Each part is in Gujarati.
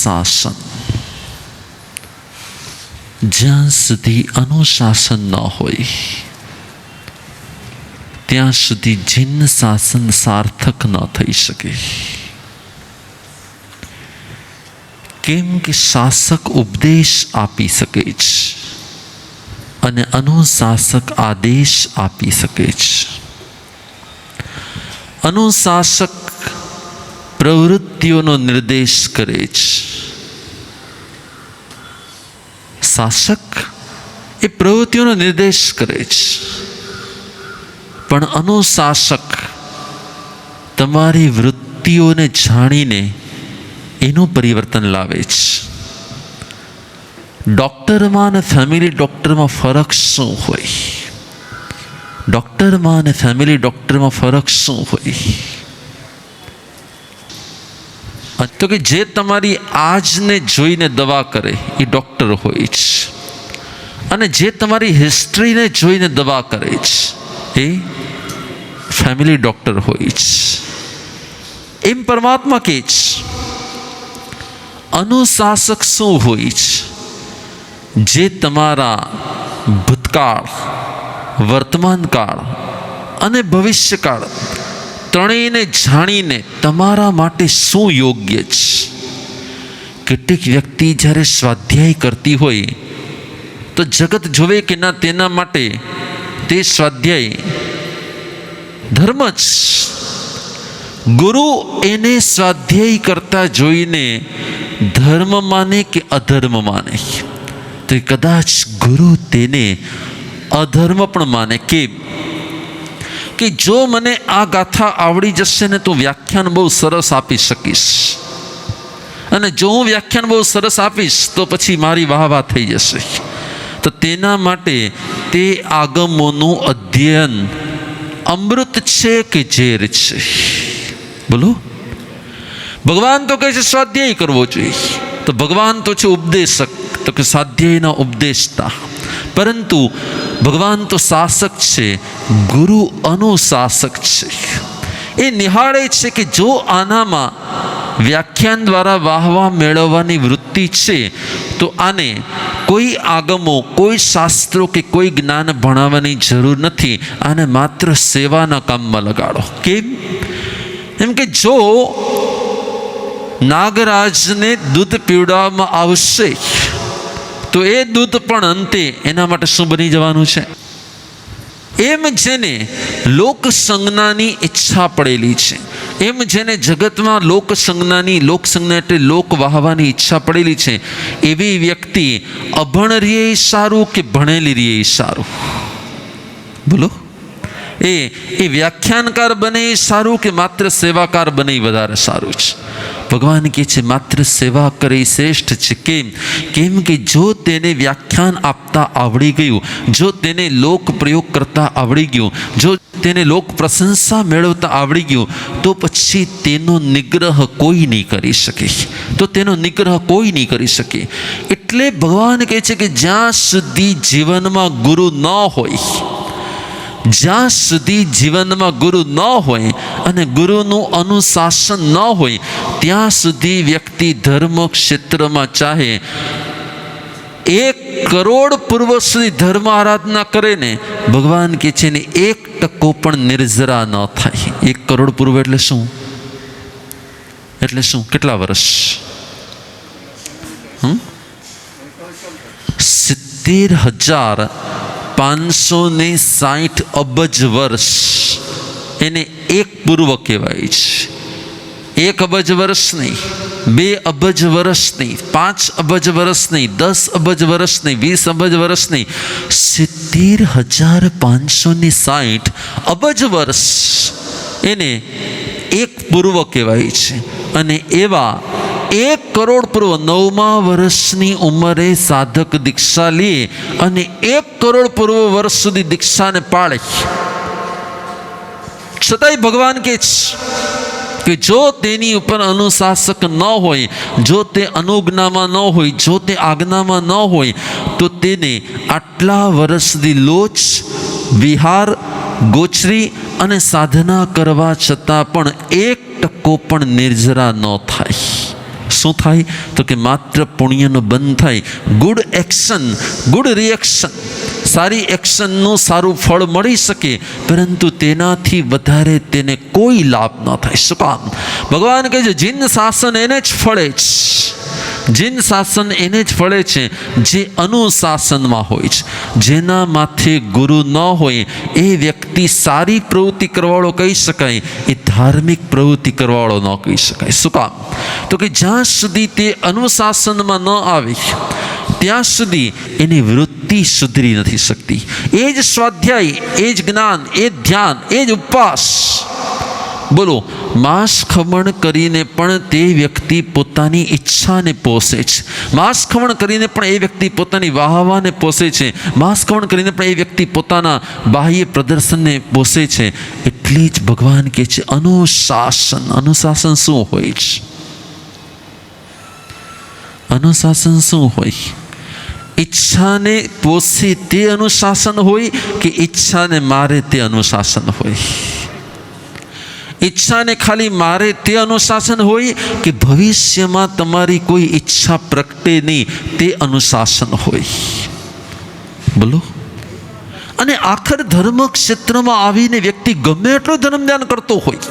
અનુશાસન. જ્યાં સુધી અનુશાસન ન હોય ત્યાં સુધી જિન શાસન સાર્થક ન થઈ શકે. કેમ કે શાસક ઉપદેશ આપી શકે છે અને અનુશાસક આદેશ આપી શકે છે. અનુશાસક પ્રવૃત્તિઓનો નિર્દેશ કરે છે. શાસક એ પ્રવૃત્તિઓનો નિર્દેશ કરે છે, પણ અનુશાસક તમારી વૃત્તિઓને જાણીને એનું પરિવર્તન લાવે છે. ડૉક્ટરમાં અને ફેમિલી ડૉક્ટરમાં ફરક શું હોય? ડૉક્ટરમાં અને ફેમિલી ડૉક્ટરમાં ફરક શું હોય? તો કે જે તમારી આજને જોઈને દવા કરે એ ડૉક્ટર હોય છે, અને જે તમારી હિસ્ટ્રીને જોઈને દવા કરે છે એ ફેમિલી ડૉક્ટર હોય છે. એમ પરમાત્મા કહે છે અનુશાસક શું હોય છે? જે તમારા ભૂતકાળ, વર્તમાનકાળ અને ભવિષ્યકાળ ત્રણેયને જાણીને તમારા માટે શું યોગ્ય છે. કેટલીક વ્યક્તિ જ્યારે સ્વાધ્યાય કરતી હોય તો જગત જોવે કે ના, તેના માટે તે સ્વાધ્યાય ધર્મ જ. ગુરુ એને સ્વાધ્યાય કરતા જોઈને ધર્મ માને કે અધર્મ માને, તો કદાચ ગુરુ તેને અધર્મ પણ માને. કે જો મને આ ગાથા આવડી જશે ને તો વ્યાખ્યાન બહુ સરસ આપી શકીશ, અને જો હું વ્યાખ્યાન બહુ સરસ આપીશ તો પછી મારી વાહ વાહ થઈ જશે. તો તેના માટે તે આગમોનું અધ્યયન અમૃત છે કે ઝેર છે? બોલો. ભગવાન તો કહે છે સ્વાધ્યાય કરવો જોઈએ, તો ભગવાન તો છે ઉપદેશક, તો કે સ્વાધ્યાયના ઉપદેશતા. પરંતુ ભગવાન તો શાસક છે, ગુરુ અનુશાસક છે. એ નિહાળે છે કે જો આનામાં વ્યાખ્યાન દ્વારા વાહવા મેળવવાની વૃત્તિ છે તો આને કોઈ આગમો, કોઈ શાસ્ત્રો કે કોઈ જ્ઞાન ભણાવવાની જરૂર નથી. આને માત્ર સેવાના કામમાં લગાડો. કેમ? એમ કે જો નાગરાજને દૂધ પીવડાવવામાં આવશે તો એ દૂધ પણ અંતે એના માટે શું બની જવાનું છે? એમ જેને લોકસંજ્ઞાની ઈચ્છા પડેલી છે, એમ જેને જગતમાં લોકસંજ્ઞા એટલે લોક વાહવાની ઈચ્છા પડેલી છે, એવી વ્યક્તિ અભણ રીએ સારું કે ભણેલી રીએ સારું? બોલો. એ વ્યાખ્યાનકાર બને એ સારું કે માત્ર સેવાકાર બને એ વધારે સારું છે? ભગવાન કહે છે માત્ર સેવા કરે શ્રેષ્ઠ છે. કેમ કે જો તેને વ્યાખ્યાન આપતા આવડી ગયું, જો તેને લોક પ્રયોગ કરતા આવડી ગયું, જો તેને લોક પ્રશંસા મેળવતા આવડી ગયું, તો પછી તેનો નિગ્રહ કોઈ નહીં કરી શકે. એટલે ભગવાન કહે છે કે જ્યાં સુધી જીવનમાં ગુરુ ન હોય, જ્યાં સુધી જીવનમાં ગુરુ ન હોય અને ગુરુનું અનુશાસન ન હોય, ત્યાં સુધી વ્યક્તિ ધર્મ ક્ષેત્રમાં ચાહે 1 કરોડ પૂર્વ સુધી ધર્મ આરાધના કરે ને, ભગવાન કહે છે ને 1% પણ નિર્જરા ન થાય. 1 કરોડ પૂર્વ એટલે શું? કેટલા વર્ષ? 70,560 અબજ વર્ષ એને 1 પૂર્વ કહેવાય છે. 1 અબજ વર્ષ નહીં, 2 અબજ વર્ષ નહીં, 5 અબજ વર્ષ નહીં, 10 અબજ વર્ષ નહીં, 20 અબજ વર્ષ નહીં, 70,560 અબજ વર્ષ એને 1 પૂર્વ કહેવાય છે. અને એવા 1 કરોડ પૂર્વ 9મા વર્ષની ઉંમરે સાધક દીક્ષા લે અને 1 કરોડ પૂર્વ વર્ષ સુધી દીક્ષાને પાળે, છતાંય ભગવાન કહે છે કે જો તેની ઉપર અનુશાસક ન હોય, જો તે અનુજ્ઞામાં ન હોય, જો તે આજ્ઞામાં ન હોય, તો તેને આટલા વર્ષ સુધી લોચ, વિહાર, ગોચરી અને સાધના કરવા છતાં પણ 1% પણ નિર્જરા ન થાય. શું થાય? તો કે માત્ર પુણ્યનો બંધ થાય. ગુડ એક્શન, ગુડ રિએક્શન, સારી એક્શનનું સારું ફળ મળી શકે, પરંતુ તેનાથી વધારે તેને કોઈ લાભ ન થાય. શું કામ? ભગવાન કહે છે જીન શાસન એને જ ફળે છે, જીન શાસન એને જ ફળે છે જે અનુશાસનમાં હોય છે. જેના માથે ગુરુ ન હોય એ વ્યક્તિ સારી પ્રવૃત્તિ કરવાવાળો કહી શકાય, એ ધાર્મિક પ્રવૃત્તિ કરવાવાળો ન કહી શકાય. શું કામ? તો કે જ્યાં સુધી તે અનુશાસનમાં ન આવે ત્યાં સુધી એની વૃત્તિ સુધરી નથી શકતી. એ જ સ્વાધ્યાય, એ જ જ્ઞાન, એ જ ધ્યાન, એ જ ઉપવાસ, બોલો, માંસ ખમણ કરીને પણ તે વ્યક્તિ પોતાની ઈચ્છાને પોષે છે. માંસ ખમણ કરીને પણ એ વ્યક્તિ પોતાની વાહવાને પોષે છે. માંસ ખમણ કરીને પણ એ વ્યક્તિ પોતાના બાહ્ય પ્રદર્શનને પોષે છે. એટલી જ ભગવાન કહે છે અનુશાસન. અનુશાસન શું હોય છે? અનુશાસન શું હોય? ઈચ્છાને પોષે તે અનુશાસન હોય કે ઈચ્છાને મારે તે અનુશાસન હોય? ઈચ્છાને ખાલી મારે તે અનુશાસન હોય કે ભવિષ્યમાં તમારી કોઈ ઈચ્છા પ્રગટે નહીં તે અનુશાસન હોય? બોલો. અને આખર ધર્મ ક્ષેત્રમાં આવીને વ્યક્તિ ગમે એટલો ધર્મ ધ્યાન કરતો હોય,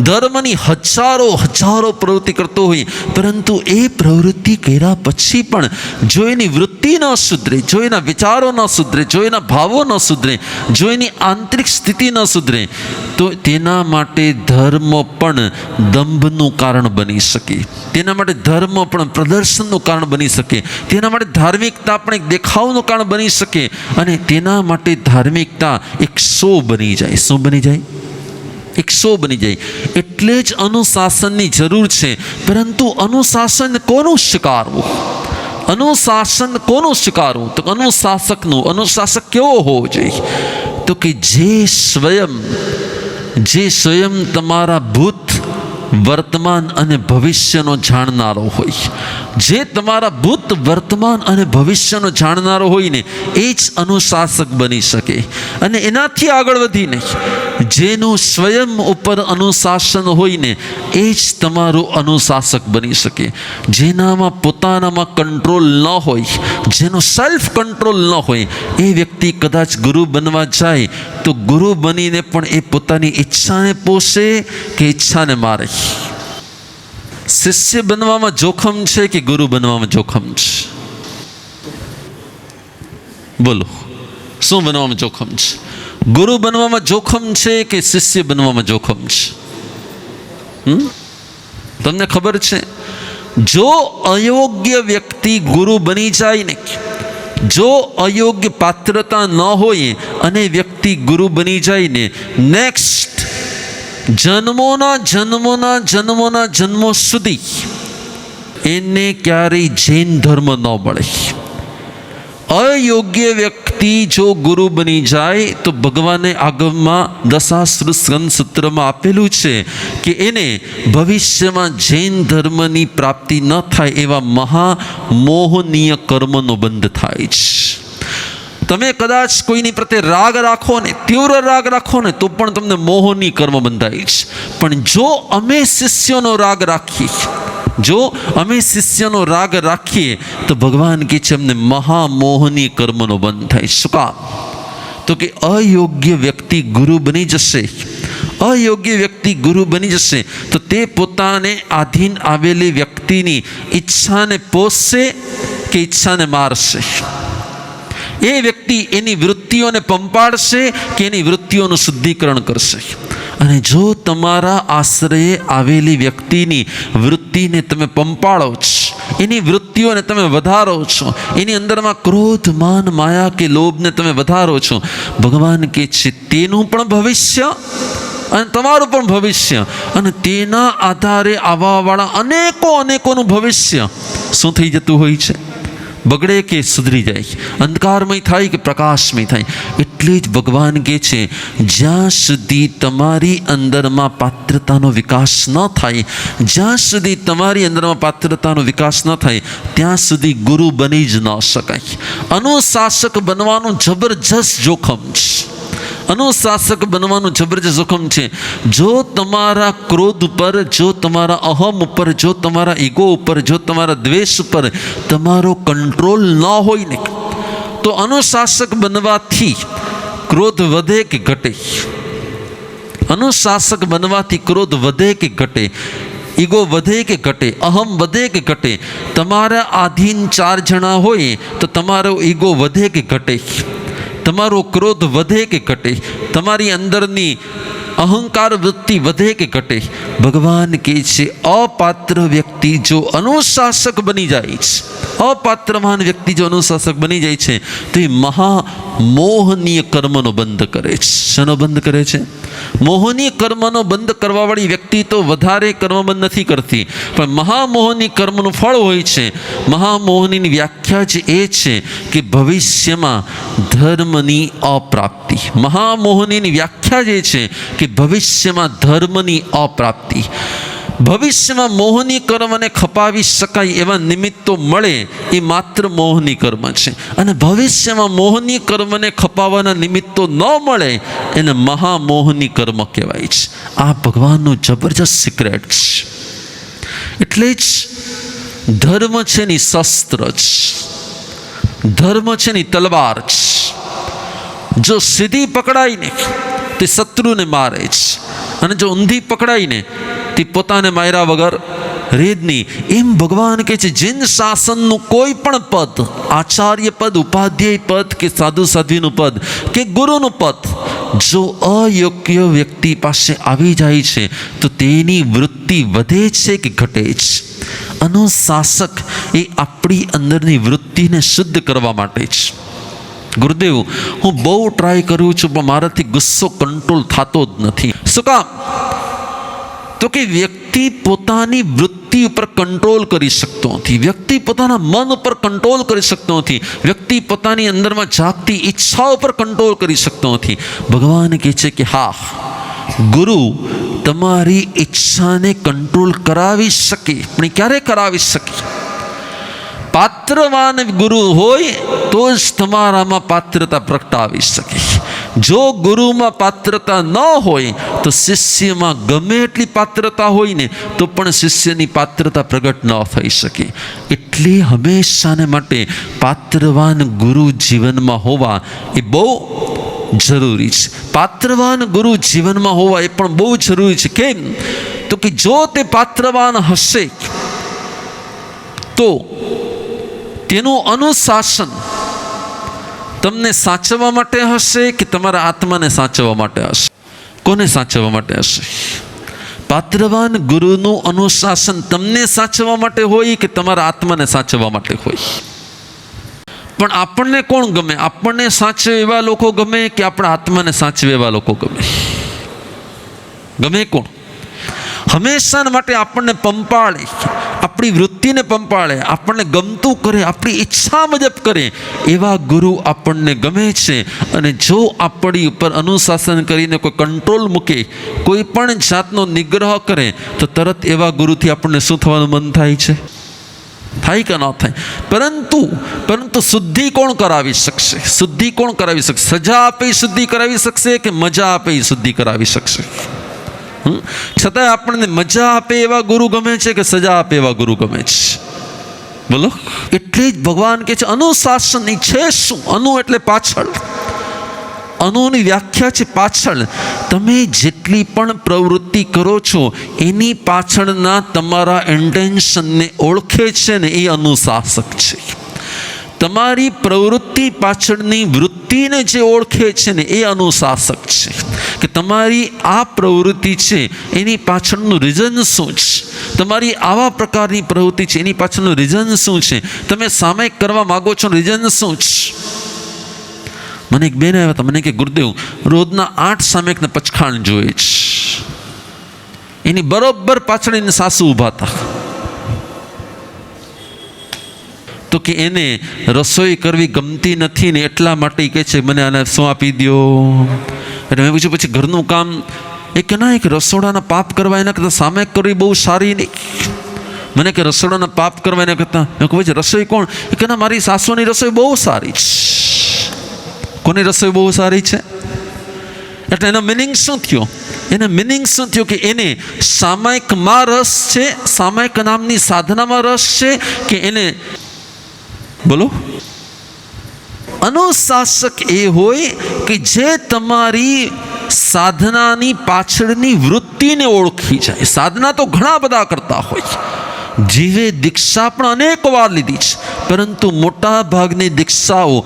ધર્મની હજારો પ્રવૃત્તિ કરતો હોય, પરંતુ એ પ્રવૃત્તિ કર્યા પછી પણ જો એની વૃત્તિ ન સુધરે, જો એના વિચારો ન સુધરે, જો એના ભાવો ન સુધરે, જો એની આંતરિક સ્થિતિ ન સુધરે, તો તેના માટે ધર્મ પણ દંભનું કારણ બની શકે, તેના માટે ધર્મ પણ પ્રદર્શનનું કારણ બની શકે, તેના માટે ધાર્મિકતા પણ એક દેખાવનું કારણ બની શકે, અને તેના માટે ધાર્મિકતા એક શો બની જાય. શું બની જાય? એક શો બની જાય. એટલે જ અનુશાસનની જરૂર છે. પરંતુ અનુશાસન કોનું સ્વીકારવું? અનુશાસન કોનું સ્વીકારવું? તો અનુશાસકનું. અનુશાસક કેવો હોવો જોઈએ? તો કે જે સ્વયં તમારા ભૂત, વર્તમાન અને ભવિષ્યનો જાણનારો હોય, જે તમારા ભૂત, વર્તમાન અને ભવિષ્યનો જાણનારો હોય ને એ જ અનુશાસક બની શકે. અને એનાથી આગળ વધીને જેનું સ્વયં ઉપર અનુશાસન હોય ને એ જ તમારું અનુશાસક બની શકે. જેનામાં પોતાનામાં કંટ્રોલ ન હોય, જેનો સેલ્ફ કંટ્રોલ ન હોય, એ વ્યક્તિ કદાચ ગુરુ બનવા જાય તો ગુરુ બનીને પણ એ પોતાની ઈચ્છાને પોષે કે ઈચ્છાને મારે. શિષ્ય બનવામાં જોખમ છે કે ગુરુ બનવામાં જોખમ છે? બોલો, શું બનવામાં જોખમ છે? ગુરુ બનવામાં જોખમ છે કે શિષ્ય બનવામાં જોખમ છે? તમને ખબર છે, જો અયોગ્ય વ્યક્તિ ગુરુ બની જાય ને, જો અયોગ્ય પાત્રતા ન હોય અને વ્યક્તિ ગુરુ બની જાય ને, નેક્સ્ટ જન્મો સુધી એને ક્યારેય જૈન ધર્મ ન મળે. અયોગ્ય વ્યક્તિ જો ગુરુ બની જાય તો ભગવાને આગમમાં દશાસ્ત્ર સ્કંદ સૂત્રમાં આપેલું છે કે એને ભવિષ્યમાં જૈન ધર્મની પ્રાપ્તિ ન થાય એવા મહામોહનીય કર્મનો બંધ થાય છે. તમે કદાચ કોઈની પ્રત્યે રાગ રાખો ને, તીવ્ર રાગ રાખો ને, તો પણ તમને મોહની કર્મ બંધાય છે. પણ જો અમે શિષ્યોનો રાગ રાખીએ, તો ભગવાન કહે છે અમને મહામોહની કર્મનો બંધ થાય. શું કામ? તો કે અયોગ્ય વ્યક્તિ ગુરુ બની જશે, તો તે પોતાને આધીન આવેલી વ્યક્તિની ઈચ્છાને પોષશે કે ઈચ્છાને મારશે? એ વ્યક્તિ એની વૃત્તિઓને પંપાડશે કે એની વૃત્તિઓનું શુદ્ધિકરણ કરશે? અને જો તમારા આશ્રયે આવેલી વ્યક્તિની વૃત્તિને તમે પંપાળો છો, એની વૃત્તિઓને તમે વધારો છો, એની અંદરમાં ક્રોધ, માન, માયા કે લોભને તમે વધારો છો, ભગવાન કહે છે તેનું પણ ભવિષ્ય અને તમારું પણ ભવિષ્ય, અને તેના આધારે આવવાવાળા અનેકોનું ભવિષ્ય શું થઈ જતું હોય છે? બગડે કે સુધરી જાય, અંધકારમય થાય કે પ્રકાશમય થાય. એટલે જ ભગવાન કહે છે જ્યાં સુધી તમારી અંદરમાં પાત્રતાનો વિકાસ ન થાય, ત્યાં સુધી ગુરુ બની જ ન શકાય. અનુશાસક બનવાનું જબરજસ્ત જોખમ છે. અનુશાસક બનવાનું જબરજસ્ત હુકમ છે. જો તમારા ક્રોધ ઉપર, જો તમારા અહમ ઉપર, જો તમારા ઈગો ઉપર, જો તમારા દ્વેષ ઉપર તમારો કંટ્રોલ ન હોય ને, તો અનુશાસક બનવાથી ક્રોધ વધે કે ઘટે? અનુશાસક બનવાથી ક્રોધ વધે કે ઘટે? ઈગો વધે કે ઘટે? અહમ વધે કે ઘટે? તમારા આધીન 4 જણા હોય તો તમારો ઈગો વધે કે ઘટે? તમારો ક્રોધ વધે કે ઘટે? તમારી અંદરની અહંકાર વૃત્તિ વધે કે ઘટે? ભગવાન કહે છે અપાત્ર વ્યક્તિ જો અનુશાસક બની જાય છે, અપાત્રવાન વ્યક્તિ જો અનુશાસક બની જાય છે તો એ મહામોહનીય કર્મનો બંધ કરે છે. શાનો બંધ કરે છે? મોહનીય કર્મનો બંધ કરવાવાળી વ્યક્તિ તો વધારે કર્મ બંધ નથી કરતી, પણ મહામોહની કર્મનું ફળ હોય છે. મહામોહનીની વ્યાખ્યા જ એ છે કે ભવિષ્યમાં ધર્મની અપ્રાપ્તિ. મહામોહનીની વ્યાખ્યા જ એ છે કે ભવિષ્યમાં ધર્મની અપ્રાપ્તિ. ભવિષ્યમાં મોહની કર્મને ખપાવી શકાય એવા નિમિત્તો મળે એ માત્ર મોહની કર્મ છે, અને ભવિષ્યમાં મોહની કર્મને ખપાવવાના નિમિત્તો ન મળે એને મહામોહની કર્મ કહેવાય છે. આ ભગવાનનું જબરજસ્ત સિક્રેટ છે. એટલે જ ધર્મ છે ની શસ્ત્ર છે, ધર્મ છે ની તલવાર છે. જો સીધી પકડાઈને તે શત્રુને મારે છે, અને જો ઊંધી પકડાઈને તે પોતાને માર્યા વગર રેદ નહીં. એમ ભગવાન કહે છે જીન શાસનનું કોઈ પણ પદ, આચાર્ય પદ, ઉપાધ્યાય પદ કે સાધુ સાધ્વીનું પદ કે ગુરુનું પદ જો અયોગ્ય વ્યક્તિ પાસે આવી જાય છે તો તેની વૃત્તિ વધે છે કે ઘટે છે? અનુશાસક એ આપણી અંદરની વૃત્તિને શુદ્ધ કરવા માટે છે. ગુરુદેવ, હું બહુ ટ્રાય કરું છું પણ મારાથી ગુસ્સો કંટ્રોલ થતો જ નથી. શું કામ? તો કે વ્યક્તિ પોતાની વૃત્તિ ઉપર કંટ્રોલ કરી શકતો નથી, વ્યક્તિ પોતાના મન ઉપર કંટ્રોલ કરી શકતો નથી, વ્યક્તિ પોતાની અંદરમાં જાગતી ઈચ્છા ઉપર કંટ્રોલ કરી શકતો નથી. ભગવાન કહે છે કે હા, ગુરુ તમારી ઈચ્છાને કંટ્રોલ કરાવી શકે, પણ ક્યારે કરાવી શકે? પાત્રવાન ગુરુ હોય તો જ તમારામાં પાત્રતા પ્રગટાવી શકે. જો ગુરુમાં પાત્રતા ન હોય તો શિષ્યમાં ગમે એટલી પાત્રતા હોય ને તો પણ શિષ્યની પાત્રતા પ્રગટ ન થઈ શકે. એટલે હંમેશાને માટે પાત્રવાન ગુરુ જીવનમાં હોવા એ બહુ જરૂરી છે. પાત્રવાન ગુરુ જીવનમાં હોવા એ પણ બહુ જરૂરી છે. કેમ? તો કે જો તે પાત્રવાન હશે તો તેનું અનુશાસન તમને સાચવવા માટે હશે કે તમારા આત્માને સાચવવા માટે હશે? કોને સાચવવા માટે હશે? પાત્રવાન ગુરુનું અનુશાસન તમને સાચવવા માટે હોય કે તમારા આત્માને સાચવવા માટે હોય? પણ આપણને કોણ ગમે? આપણને સાચવે એવા લોકો ગમે કે આપણા આત્માને સાચવે એવા લોકો ગમે? ગમે કોણ? હંમેશા માટે આપણને પંપાળે, આપણી વૃત્તિને પંપાળે, આપણને ગમતું કરે, આપણી ઈચ્છા મુજબ કરે એવા ગુરુ આપણને ગમે છે. અને જો આપણી ઉપર અનુશાસન કરીને કોઈ કંટ્રોલ મૂકે, કોઈ પણ જાતનો નિગ્રહ કરે તો તરત એવા ગુરુથી આપણને શું થવાનું મન થાય છે? થાય કે ન થાય? પરંતુ શુદ્ધિ કોણ કરાવી શકશે? શુદ્ધિ કોણ કરાવી શકશે? સજા આપે શુદ્ધિ કરાવી શકશે કે મજા આપે શુદ્ધિ કરાવી શકશે? છતાંય આપણને મજા આપે એવા ગુરુ ગમે છે કે સજા આપે એવા ગુરુ ગમે છે? બોલો. એટલે જ ભગવાન કહે છે અનુશાસન છે શું? અનુ એટલે પાછળ. અનુની વ્યાખ્યા છે પાછળ. તમે જેટલી પણ પ્રવૃત્તિ કરો છો એની પાછળના તમારા ઇન્ટેન્શનને ઓળખે છે ને એ અનુશાસક છે. તમારી પ્રવૃત્તિ પાછળની વૃત્તિને જે ઓળખે છે ને એ અનુશાસક છે. કે તમારી આ પ્રવૃત્તિ છે એની પાછળનું રીઝન શું છે? તમારી આવા પ્રકારની પ્રવૃત્તિ છે એની પાછળનું રીઝન શું છે? તમે સામયિક કરવા માગો છો, રીઝન શું છે? મને એક બેન આવ્યા હતા, મને કે ગુરુદેવ રોજના 8 સામયિકને પચખાણ જોઈએ છે. એની બરોબર પાછળ એને સાસુ ઊભા હતા. તો કે એને રસોઈ કરવી ગમતી નથી ને એટલા માટે કહે છે મને આને શું આપી દો. એટલે મેં પૂછ્યું પછી ઘરનું કામ? એ કે ના, એક રસોડાના પાપ કરવા એના કરતાં સામયિક કરવી બહુ સારી નહીં. મને કે રસોડાના પાપ કરવા એના કરતાં? મેં કહું પછી રસોઈ કોણ? એ કે ના, મારી સાસુની રસોઈ બહુ સારી છે. કોની રસોઈ બહુ સારી છે? એટલે એનો મિનિંગ શું થયો? એનો મિનિંગ શું થયો કે એને સામાયિકમાં રસ છે, સામાયિક નામની સાધનામાં રસ છે, કે એને બોલો અનુશાસક એ હોય કે જે તમારી સાધનાની પાછળની વૃત્તિને ઓળખી જાય. સાધના તો ઘણા બધા કરતા હોય, જીવે દીક્ષા પણ અનેક વાર લીધી છે, પરંતુ મોટા ભાગની દીક્ષાઓ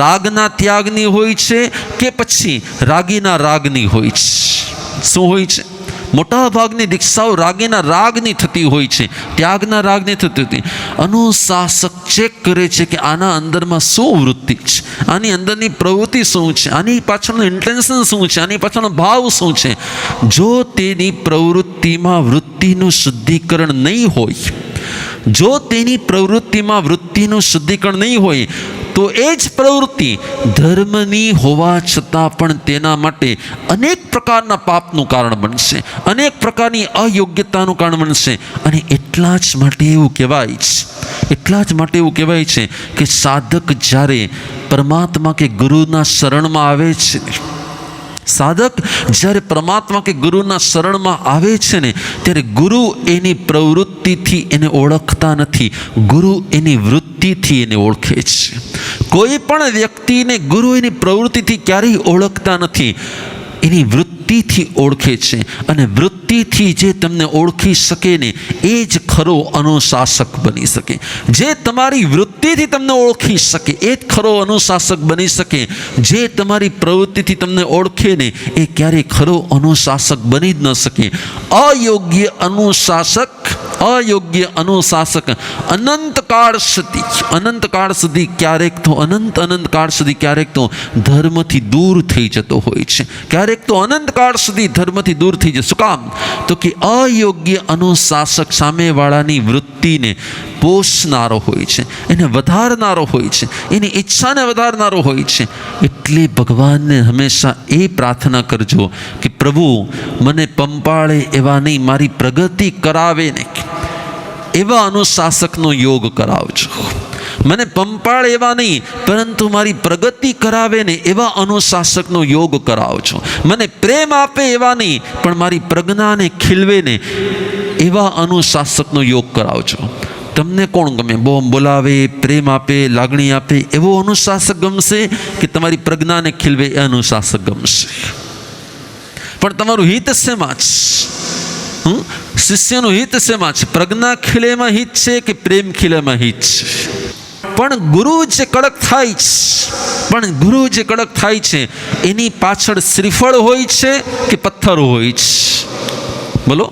રાગના ત્યાગની હોય છે કે પછી રાગીના રાગની હોય છે. શું હોય છે? મોટા ભાગની દીક્ષાઓ રાગીના રાગની થતી હોય છે, ત્યાગના રાગની થતી હતી. અનુશાસક ચેક કરે છે કે આના અંદરમાં શું વૃત્તિ છે, આની અંદરની પ્રવૃત્તિ શું છે, આની પાછળનું ઇન્ટેન્શન શું છે, આની પાછળનો ભાવ શું છે. જો તેની પ્રવૃત્તિમાં વૃત્તિનું શુદ્ધિકરણ નહીં હોય, જો તેની પ્રવૃત્તિમાં વૃત્તિનું શુદ્ધિકરણ નહીં હોય, તો એ જ પ્રવૃત્તિ ધર્મની હોવા છતાં પણ તેના માટે અનેક પ્રકારના પાપનું કારણ બનશે, અનેક પ્રકારની અયોગ્યતાનું કારણ બનશે. અને એટલા જ માટે એવું કહેવાય છે, એટલા જ માટે એવું કહેવાય છે કે સાધક જ્યારે પરમાત્મા કે ગુરુના શરણમાં આવે છે, સાધક જ્યારે પરમાત્મા કે ગુરુના શરણમાં આવે છે ને, ત્યારે ગુરુ એની પ્રવૃત્તિથી એને ઓળખતા નથી, ગુરુ એની વૃત્તિથી એને ઓળખે છે. કોઈ પણ વ્યક્તિને ગુરુ એની પ્રવૃત્તિથી ક્યારેય ઓળખતા નથી, એની વૃત્તિથી ઓળખે છે. અને વૃત્તિથી જે તમને ઓળખી શકે ને, એ જ ખરો અનુશાસક બની શકે. જે તમારી વૃત્તિથી તમને ઓળખી શકે એ જ ખરો અનુશાસક બની શકે. જે તમારી પ્રવૃત્તિથી તમને ઓળખે ને, એ ક્યારેય ખરો અનુશાસક બની જ ન શકે. અયોગ્ય અનુશાસક અનંતકાળ સુધી ક્યારેક તો અનંતકાળ સુધી ક્યારેક તો ધર્મથી દૂર થઈ જતો હોય છે, ક્યારેક તો અનંતકાળ સુધી ધર્મથી દૂર થઈ જાય. શું કામ? તો કે અયોગ્ય અનુશાસક સામેવાળાની વૃત્તિને પોષનારો હોય છે, એને વધારનારો હોય છે, એની ઈચ્છાને વધારનારો હોય છે. એટલે ભગવાનને હંમેશા એ પ્રાર્થના કરજો કે પ્રભુ મને પંપાળે એવા નહીં, મારી પ્રગતિ કરાવે ને એવા અનુશાસકનો યોગ કરાવજો. મને પંપાળ એવા નહીં, પરંતુ મારી પ્રગતિ કરાવે ને એવા અનુશાસકનો યોગ કરાવજો. મને પ્રેમ આપે એવા નહીં, પણ મારી પ્રજ્ઞાને ખીલવે ને એવા અનુશાસકનો યોગ કરાવજો. તમને કોણ ગમે? બોલાવે, પ્રેમ આપે, લાગણી આપે એવો અનુશાસક ગમશે કે તમારી પ્રજ્ઞાને ખીલવે એ અનુશાસક ગમશે? પણ તમારું હિત શેમાં છે? શિષ્યનું હિત શેમાં છે? પ્રજ્ઞા ખીલેમાં હિત છે કે પ્રેમ ખીલેમાં હિત છે? પણ ગુરુ જે કડક થાય છે, એની પાછળ શ્રીફળ હોય છે કે પથ્થર હોય છે? બોલો.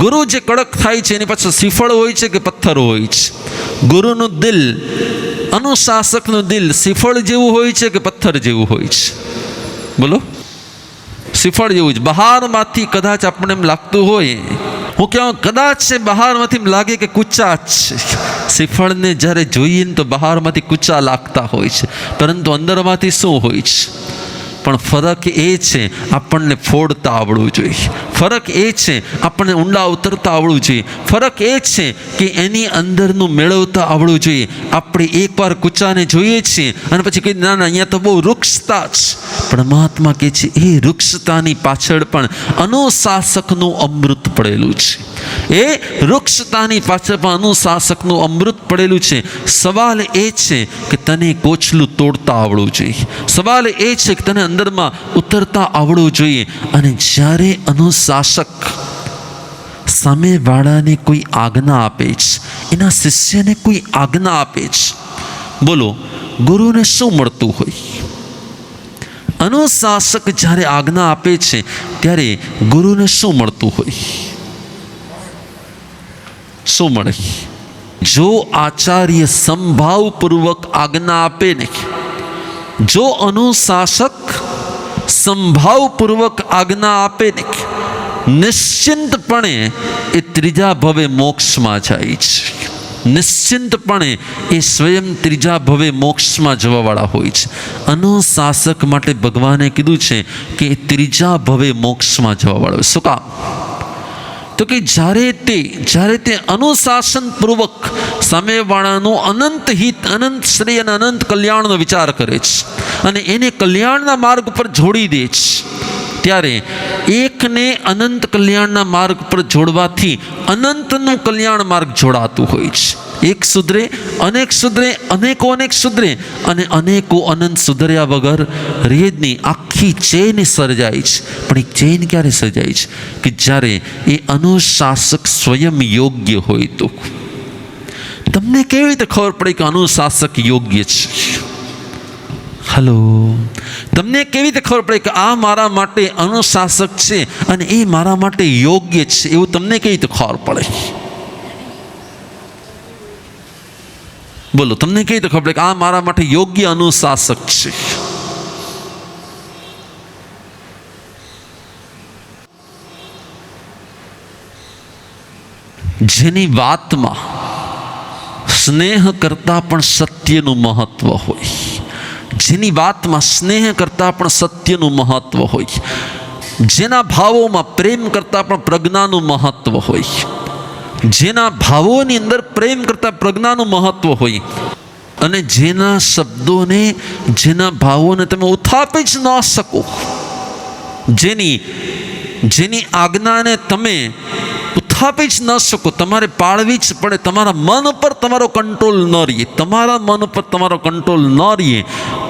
ગુરુ જે કડક થાય છે એની પાછળ શ્રીફળ હોય છે કે પથ્થર હોય છે? ગુરુનું દિલ, અનુશાસકનું દિલ શ્રીફળ જેવું હોય છે કે પથ્થર જેવું હોય છે? બોલો. શ્રીફળ જેવું જ. બહારમાંથી કદાચ આપણને એમ લાગતું હોય, હું કહું કદાચ છે બહારમાંથી એમ લાગે કે કૂચા જ છે. શ્રીફળને જ્યારે જોઈએ ને તો બહારમાંથી કૂચા લાગતા હોય છે, પરંતુ અંદરમાંથી શું હોય છે? પણ ફરક એ છે આપણને ફોડતા આવડવું જોઈએ, ફરક એ છે આપણને ઊંડા ઉતરતા આવડવું જોઈએ, ફરક એ છે કે એની અંદરનું મેળવતા આવડવું જોઈએ. આપણે એકવાર કૂચાને જોઈએ છીએ અને પછી કહીએ ના અહીંયા તો બહુ વૃક્ષતા છે. પરમાત્મા કહે છે એ વૃક્ષતાની પાછળ પણ અનુશાસકનું અમૃત પડેલું છે. એ વૃક્ષતાની પાછળ પણ અનુશાસકનું અમૃત પડેલું છે. સવાલ એ છે કે તને કોચલું તોડતા આવડવું જોઈએ, સવાલ એ છે કે તને અંદરમાં ઉતરતા આવડવું જોઈએ. અને જ્યારે અનુશાસક સામેવાળાને કોઈ આજ્ઞા આપે છે, એના શિષ્યને કોઈ આજ્ઞા આપે છે, બોલો ગુરુને શું મળતું હોય? અનુશાસક જ્યારે આજ્ઞા આપે છે ત્યારે ગુરુને શું મળતું હોય? શું મળે? જો આચાર્ય સંભાવપૂર્વક આજ્ઞા આપે ને, જો અનુશાસક સંભાવપૂર્વક આજ્ઞા આપે ને, નિશ્ચિંતપણે એ ત્રીજા ભવે મોક્ષમાં જાય છે. નિશ્ચિંતપણે એ સ્વયં ત્રીજા ભવે મોક્ષમાં જવાવાળા હોય છે. અનુશાસક માટે ભગવાને કીધું છે કે એ ત્રીજા ભવે મોક્ષમાં જવાવાળા હોય. શું કામ? તો કે જ્યારે તે અનુશાસનપૂર્વક સામેવાળાનું અનંત હિત, અનંત શ્રેય અને અનંત કલ્યાણનો વિચાર કરે છે અને એને કલ્યાણના માર્ગ પર જોડી દે છે, ત્યારે એકને અનંત કલ્યાણના માર્ગ પર જોડવાથી અનંતનું કલ્યાણ માર્ગ જોડાતું હોય છે. એક સુધરે, અનેકો અનેક સુધરે અને અનેકો અનંત સુધર્યા વગર રેદની આખી ચેન સર્જાય છે. પણ એક ચેન ક્યારે સર્જાય છે? કે જ્યારે એ અનુશાસક સ્વયં યોગ્ય હોય તો. તમને કેવી રીતે ખબર પડે કે અનુશાસક યોગ્ય છે? હલો, તમને કેવી રીતે ખબર પડે કે આ મારા માટે અનુશાસક છે અને એ મારા માટે યોગ્ય છે? એવું તમને કેવી રીતે ખબર પડે? બોલો, તમને કેવી રીતે ખબર પડે કે આ મારા માટે યોગ્ય અનુશાસક છે? જેની વાતમાં સ્નેહ કરતાં પણ સત્યનું મહત્વ હોય, જેની વાતમાં સ્નેહ કરતાં પણ સત્યનું મહત્વ હોય, જેના ભાવોમાં પ્રેમ કરતાં પણ પ્રજ્ઞાનું મહત્વ હોય, જેના ભાવોની અંદર પ્રેમ કરતાં પ્રજ્ઞાનું મહત્વ હોય, અને જેના શબ્દોને, જેના ભાવોને તમે ઉથાપી જ ન શકો, જેની આજ્ઞાને તમે ઉથાપી જ ન શકો, તમારે પાળવી જ પડે. તમારા મન પર તમારો કંટ્રોલ ન રહે, તમારા મન પર તમારો કંટ્રોલ ન રહે,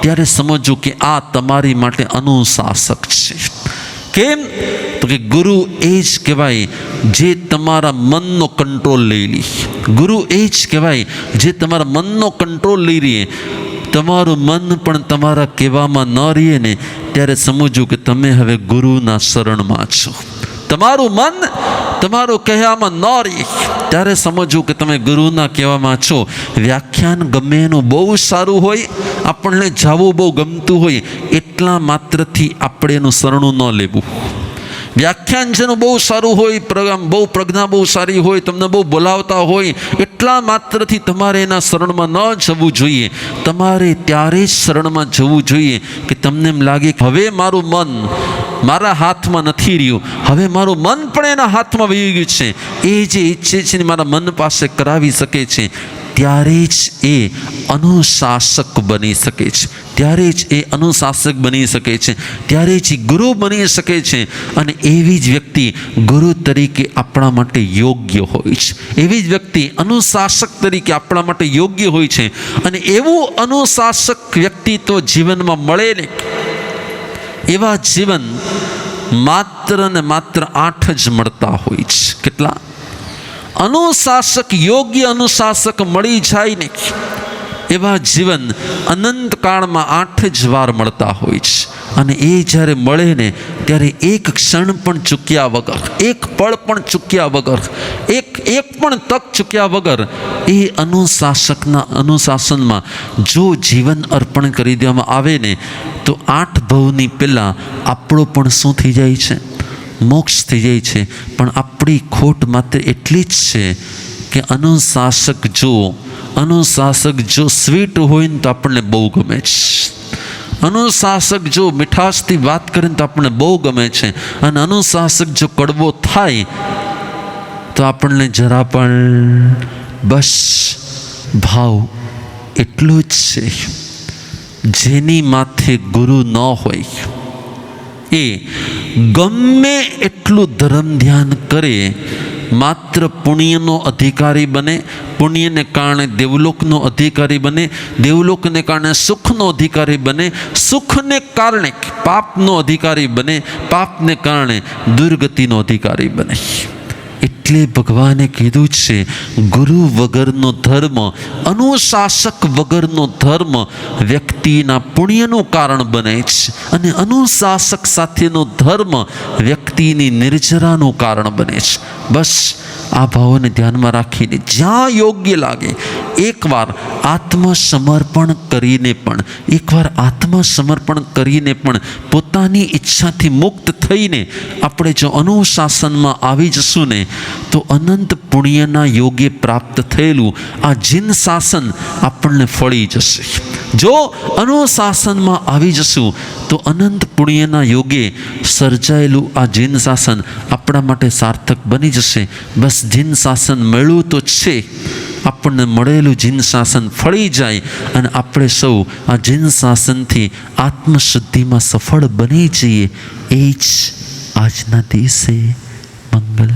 ત્યારે સમજો કે આ તમારી માટે અનુશાસક છે. કેમ? તો કે ગુરુ એ જ કહેવાય જે તમારા મનનો કંટ્રોલ લઈ લે. ગુરુ એ જ કહેવાય જે તમારા મનનો કંટ્રોલ લઈ રહે. તમારું મન પણ તમારા કહેવામાં ન રહે ને, ત્યારે સમજો કે તમે હવે ગુરુના શરણમાં છો. તમારું મન તમારું કહેવામાં ન રહે, ત્યારે સમજો કે તમે ગુરુના કહેવામાં છો. વ્યાખ્યાન ગમે એનું બહુ સારું હોય, આપણને જવું બહુ ગમતું હોય, એટલા માત્રથી આપણે એનું શરણું ન લેવું. વ્યાખ્યાન જેનું બહુ સારું હોય, બહુ પ્રજ્ઞા બહુ સારી હોય, તમને બહુ બોલાવતા હોય, એટલા માત્રથી તમારે એના શરણમાં ન જવું જોઈએ. તમારે ત્યારે જ શરણમાં જવું જોઈએ કે તમને એમ લાગે કે હવે મારું મન મારા હાથમાં નથી રહ્યું, હવે મારું મન પણ એના હાથમાં વહી ગયું છે. એ જે ઈચ્છે છે ને મારા મન પાસે કરાવી શકે છે, ત્યારે જ એ અનુશાસક બની શકે છે. ત્યારે જ એ અનુશાસક બની શકે છે, ત્યારે જ ગુરુ બની શકે છે. અને એવી જ વ્યક્તિ ગુરુ તરીકે આપણા માટે યોગ્ય હોય છે. એવી જ વ્યક્તિ અનુશાસક તરીકે આપણા માટે યોગ્ય હોય છે. અને એવું અનુશાસક વ્યક્તિત્વ જીવનમાં મળે ને, એવા જીવન માત્ર ને માત્ર 8 જ મળતા હોય છે. કેટલા? અનુશાસક, યોગ્ય અનુશાસક મળી જાય ને, એવા જીવન અનંત કાળમાં 8 જ વાર મળતા હોય છે. અને એ જ્યારે મળે ને, ત્યારે એક ક્ષણ પણ ચૂક્યા વગર, એક પળ પણ ચૂક્યા વગર, એક પણ તક ચૂક્યા વગર એ અનુશાસનમાં જો જીવન અર્પણ કરી દેવામાં આવે ને, તો 8 ભવની પહેલાં આપણો પણ શું થઈ જાય છે? મોક્ષ થઈ જાય છે. પણ આપણી ખોટ માત્ર એટલી જ છે કે અનુશાસક જો સ્વીટ હોય ને તો આપણને બહુ ગમે છે. અનુશાસક જો મીઠાશથી વાત કરે ને તો આપણને બહુ ગમે છે. અને અનુશાસક જો કડવો થાય તો આપણને જરા પણ બસ ભાવ એટલો જ છે. જેની માથે ગુરુ ન હોય એ ગમે એટલું ધર્મ ધ્યાન કરે, માત્ર પુણ્યનો અધિકારી બને, પુણ્યને કારણે દેવલોકનો અધિકારી બને, દેવલોકને કારણે સુખનો અધિકારી બને, સુખને કારણે પાપનો અધિકારી બને, પાપને કારણે દુર્ગતિનો અધિકારી બને. એટલે ભગવાને કીધું છે, ગુરુ વગરનો ધર્મ, અનુશાસક વગરનો ધર્મ વ્યક્તિના પુણ્યનું કારણ બને છે. અને અનુશાસક સાથેનો ધર્મ વ્યક્તિની નિર્જરાનું કારણ બને છે. બસ આ ભાવોને ધ્યાનમાં રાખીને જ્યાં યોગ્ય લાગે એકવાર આત્મસમર્પણ કરીને પણ પોતાની ઈચ્છાથી મુક્ત થઈને આપણે જો અનુશાસનમાં આવી જશું ને, તો અનંત પુણ્યના યોગે પ્રાપ્ત થયેલું આ જીન શાસન આપણને ફળી જશે. જો અનુશાસનમાં આવી જશું તો અનંત પુણ્યના યોગે સર્જાયેલું આ જીન શાસન આપણા માટે સાર્થક બની જશે. બસ જીન શાસન મળ્યું તો છે, આપણને મળેલું જીન શાસન ફળી જાય અને આપણે સૌ આ જીન શાસનથી આત્મશુદ્ધિમાં સફળ બની જઈએ. એ જ આજના દિવસે મંગલ.